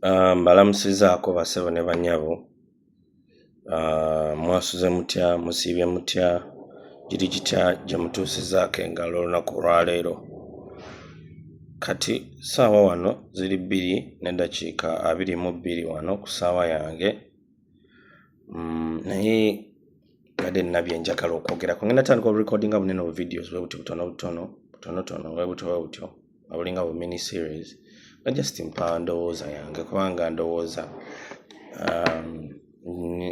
Mbalamusizaako bassebo ne bannyabo. Mwasuze mutya, musiibye mutya, giri gitya gye mutuusizaako engalo olunaku olwaleero. Kati ssaawa wano ziri 2:22 wano ku ssaawa yange. Naye badde nina bye njagala okwogerako. Ngenda tandika oburecordinga bunene obu videos bwe buti butonotono bwe butyo obulinga bu mini series nga just mpa ndowooza yange kubanga ndowooza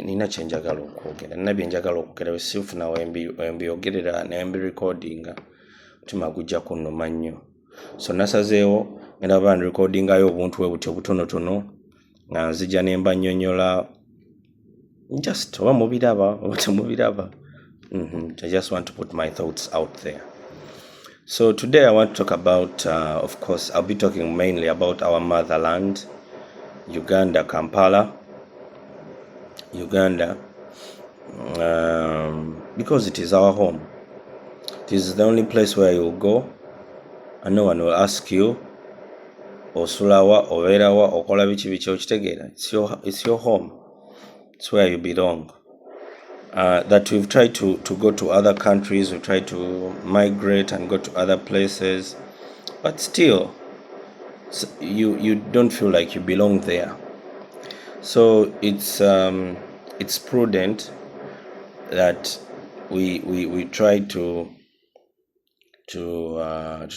nina kye njagala okwogera. Nina bye njagala okwogera bwe sifuna wembyogerera nembirecordinga omutima gujja kunnuma nnyo. So nasazeewo ngenda baba ndirecordingayo obuntu bwe butyo butonotono nga nzija ne mba nnyonnyola just oba mubiraba oba temubiraba. I just want to put my thoughts out there. So today I want to talk about, of course, I'll be talking mainly about our motherland, Uganda, Kampala, Uganda, because it is our home. It is the only place where you go and no one will ask you, osulawa, overawa, okola biki biki okitegeera. It's your home. It's where you belong. That we've tried to go to other countries, we've tried to migrate and go to other places, but still you don't feel like you belong there. So it's prudent that we try to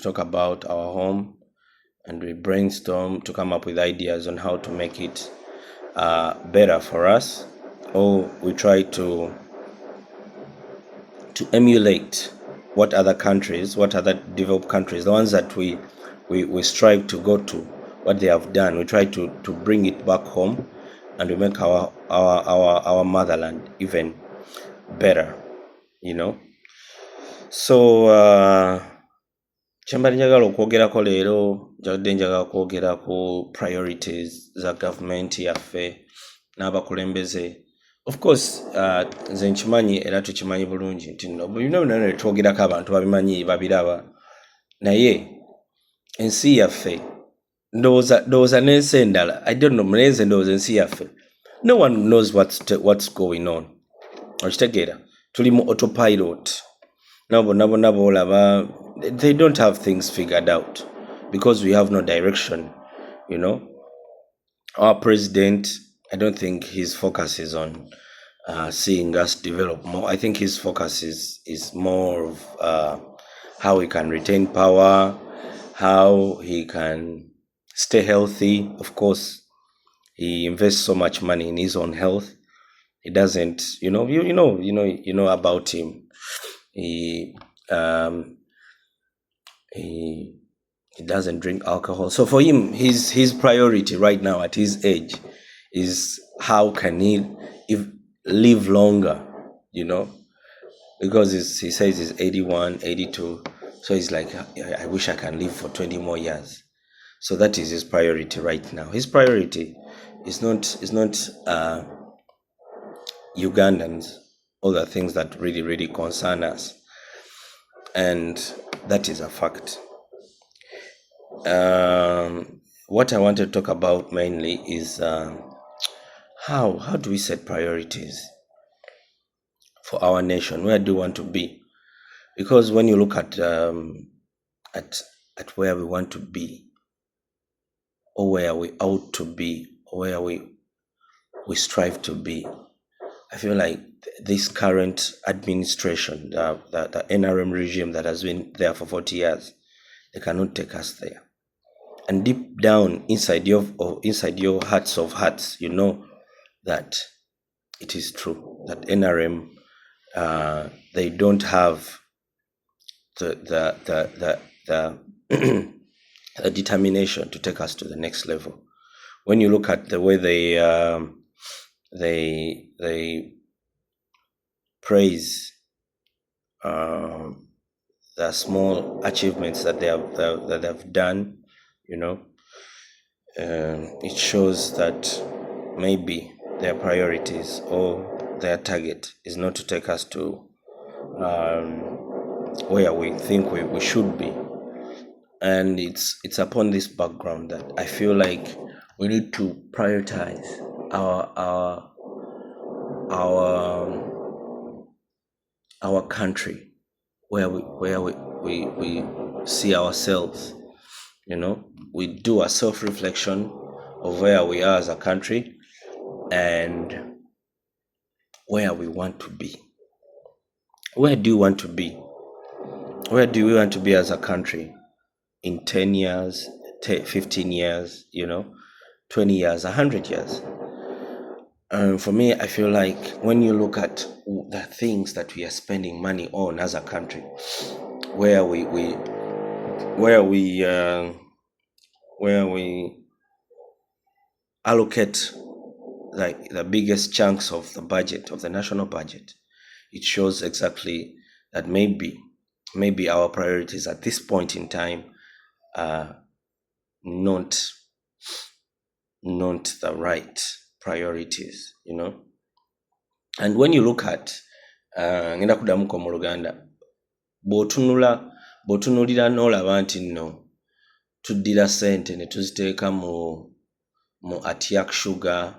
talk about our home, and we brainstorm to come up with ideas on how to make it better for us, or we try to emulate what other developed countries, the ones that we strive to go to, what they have done. We try to bring it back home, and we make our motherland even better, you know. So kyembali njagala okwogerako leero njagala kwogera ku priorities za government yaffe n'abakulembeze. Of course, nze nkimanyi era tukimanyi bulungi nti bino byonna twogerako abantu babimanyi babiraba, naye ensi yaffe ndowooza n'ensi endala, I don't know, naye nze ndowooza ensi yaffe no one knows what's going on. Okitegeera, tuli mu autopilot. Nabo bonna boolaba, they don't have things figured out because we have no direction, you know. Our president, I don't think his focus is on seeing us develop more. I think his focus is more of how he can retain power, how he can stay healthy. Of course, he invests so much money in his own health. He doesn't, you know about him. He doesn't drink alcohol. So for him, his priority right now at his age is how can he live longer, you know, because he says he's 81, 82. So he's like, I wish I can live for 20 more years. So that is his priority right now. His priority is not Ugandans, all the things that really, really concern us. And that is a fact. What I want to talk about mainly is how do we set priorities for our nation? Where do we want to be? Because when you look at where we want to be, or where we ought to be, or where we strive to be, I feel like this current administration, the NRM regime that has been there for 40 years, they cannot take us there. And deep down inside your hearts of hearts, you know that it is true that NRM they don't have the determination to take us to the next level. When you look at the way they praise the small achievements that they have done, you know, it shows that maybe their priorities or their target is not to take us to where we think we should be. And it's upon this background that I feel like We need to prioritize our our our our country, where we see ourselves. We do a self-reflection of where we are as a country and where we want to be. Where do you want to be? Where do we want to be as a country in 10 years, 15 years, 20 years, 100 years? For me, I feel like when you look at the things that we are spending money on as a country, where we allocate like the biggest chunks of the budget, of the national budget, it shows exactly that maybe our priorities at this point in time are not the right priorities, And when you look at ngenda kudamuko mu Luganda, bw'otunulira n'olaba nti nno tuddira ssente ne tuziteeka mu Atiak sugar,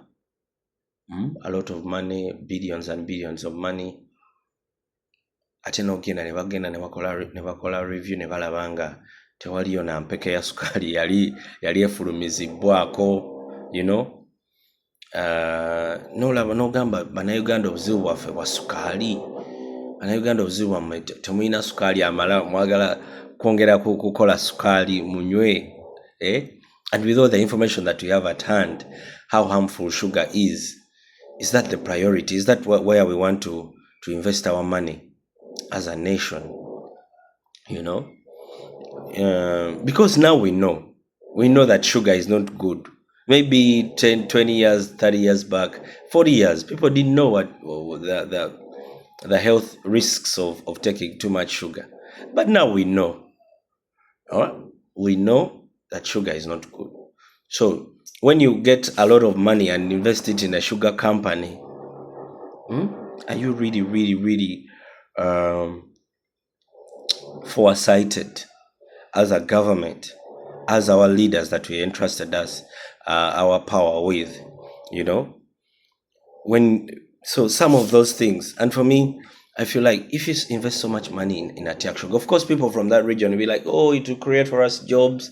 a lot of money, billions and billions of money, ate n'ogenda ne bakola review ne balaba nga tewaliyo na mpeke ya sukali yali efulumizibwako, n'olaba n'ogamba bannayuganda obuzibu bwaffe bwa sukaali, bannayuganda obuzibu bwammwe temulina sukaali amala, mwagala kwongera kukola sukaali munywe, and with all the information that we have at hand, how harmful sugar is that the priority? Is that where we want to invest our money as a nation? Because now we know that sugar is not good. Maybe 10, 20 years, 30 years back, 40 years, people didn't know what the health risks of taking too much sugar. But now we know. We know that sugar is not good. So when you get a lot of money and invest it in a sugar company, are you really, really, really foresighted as a government, as our leaders that we entrusted us our power with, so some of those things. And for me, I feel like if you invest so much money in Atiak sugar, of course people from that region will be like, oh, it will create for us jobs,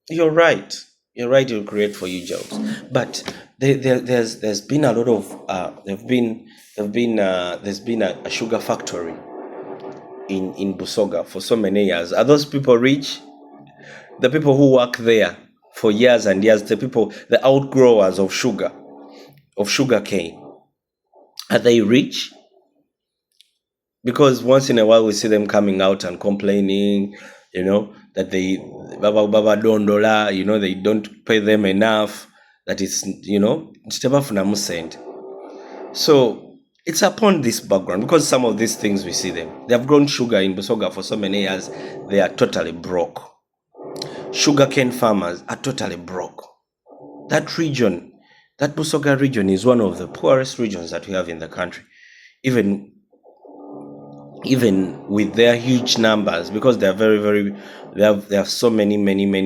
You're right, it will create for you jobs. But there's been a lot of there's been a sugar factory in Busoga for so many years. Are those people rich? The people who work there for years and years, the outgrowers of sugar cane, are they rich? Because once in a while we see them coming out and complaining, that they baba dondola, they don't pay them enough, that it's, so it's upon this background, because some of these things we see them, they have grown sugar in Busoga for so many years, they are totally broke. Sugarcane farmers are totally broke. That region, that Busoga region, is one of the poorest regions that we have in the country, even with their huge numbers, because they are very, very, they have so many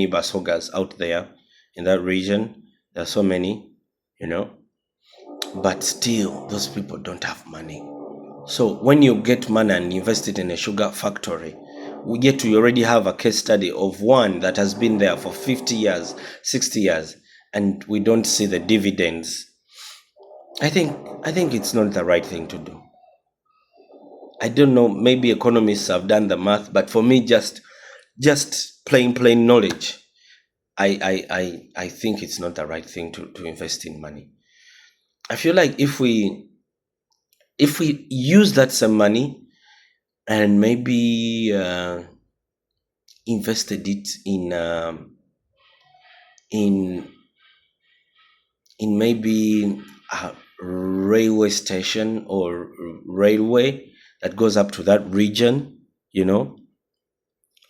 Busogas out there in that region. There are so many, but still those people don't have money. So when you get money and invest it in a sugar factory, you already have a case study of one that has been there for 50 years, 60 years, and we don't see the dividends. I think it's not the right thing to do. I don't know, maybe economists have done the math, but for me, just plain knowledge, I think it's not the right thing to invest in money. I feel like if we use that same money and maybe invested it in maybe a railway station or railway that goes up to that region,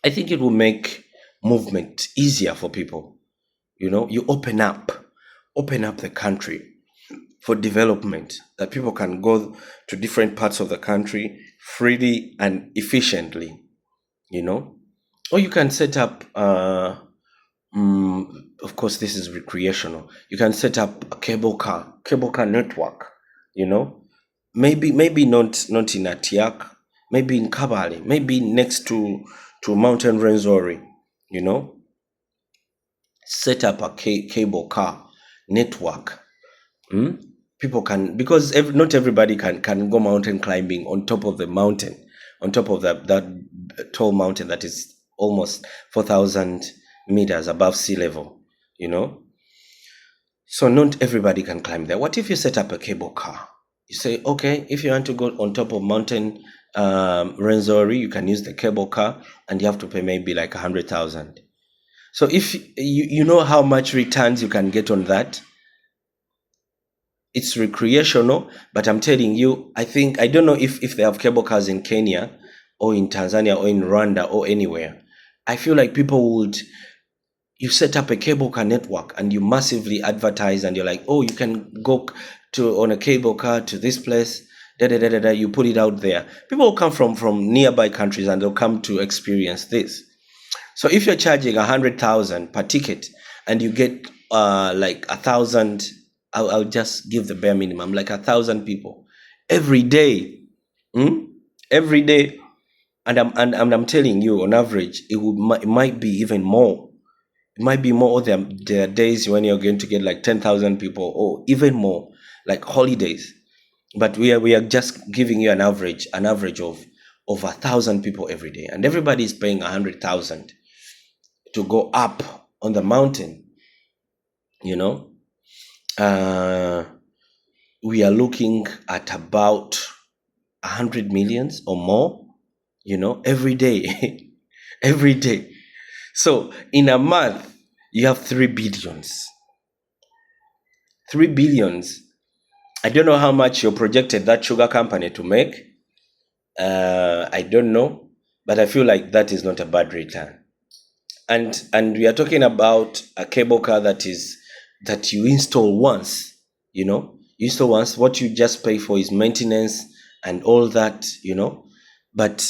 I think it will make movement easier for people. You open up the country for development, that people can go to different parts of the country freely and efficiently, or you can set up Of course, this is recreational. You can set up a cable car network, you know, maybe not in Atiak, maybe in Kabale, maybe next to Mountain Renzori, you know, set up a cable car network. People can, because not everybody can go mountain climbing on top of the mountain, on top of that tall mountain that is almost 4,000 meters above sea level, you know. So not everybody can climb there. What if you set up a cable car? You say, okay, if you want to go on top of mountain Renzori, you can use the cable car, and you have to pay maybe like 100,000. So if you know how much returns you can get on that, it's recreational, but I'm telling you, I don't know if they have cable cars in Kenya or in Tanzania or in Rwanda or anywhere. I feel like people would, you set up a cable car network and you massively advertise, and you're like, oh, you can go on a cable car to this place, you put it out there. People will come from nearby countries and they'll come to experience this. So if you're charging 100,000 per ticket and you get like 1,000, I'll just give the bare minimum, like 1,000 people every day, every day, and I'm telling you, on average, it might be even more. It might be more. There are days when you're going to get like 10,000 people, or even more, like holidays. But we are just giving you an average of 1,000 people every day, and everybody is paying 100,000 to go up on the mountain. You know, we are looking at about 100 millions or more, you know, every day. Every day. So in a month, you have 3 billions. 3 billions. I don't know how much you projected that sugar company to make. I don't know, but I feel like that is not a bad return. And we are talking about a cable car that you install once, you know. You install once, what you just pay for is maintenance and all that, you know. But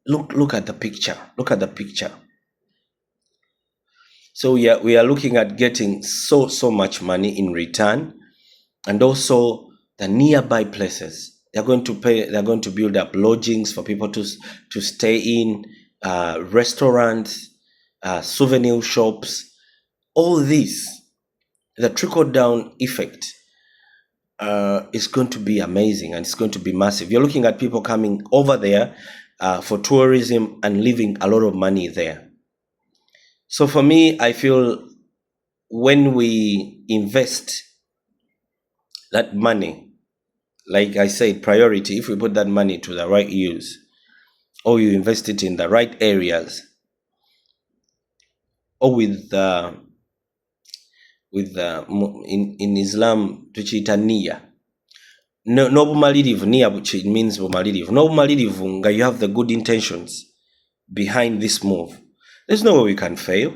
look at the picture. Look at the picture. So we are looking at getting so much money in return, and also the nearby places. They're going to build up lodgings for people to stay in, restaurants, souvenir shops. All this, the trickle down effect is going to be amazing, and it's going to be massive. You're looking at people coming over there for tourism and leaving a lot of money there. So for me, I feel when we invest that money, like I said, priority, if we put that money to the right use, or you invest it in the right areas, or in Islam tuchiita niya. No bumalirivu, niya means bumalirivu. No bumalirivu nga you have the good intentions behind this move. There's no way we can fail,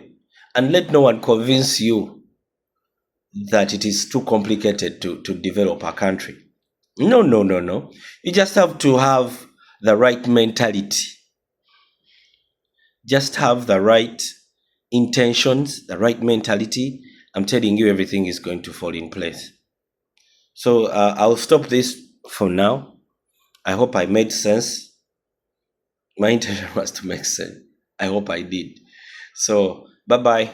and let no one convince you that it is too complicated to develop a country. No. You just have to have the right mentality. Just have the right intentions, the right mentality. I'm telling you, everything is going to fall in place. So I'll stop this for now. I hope I made sense. My intention was to make sense. I hope I did. So bye-bye.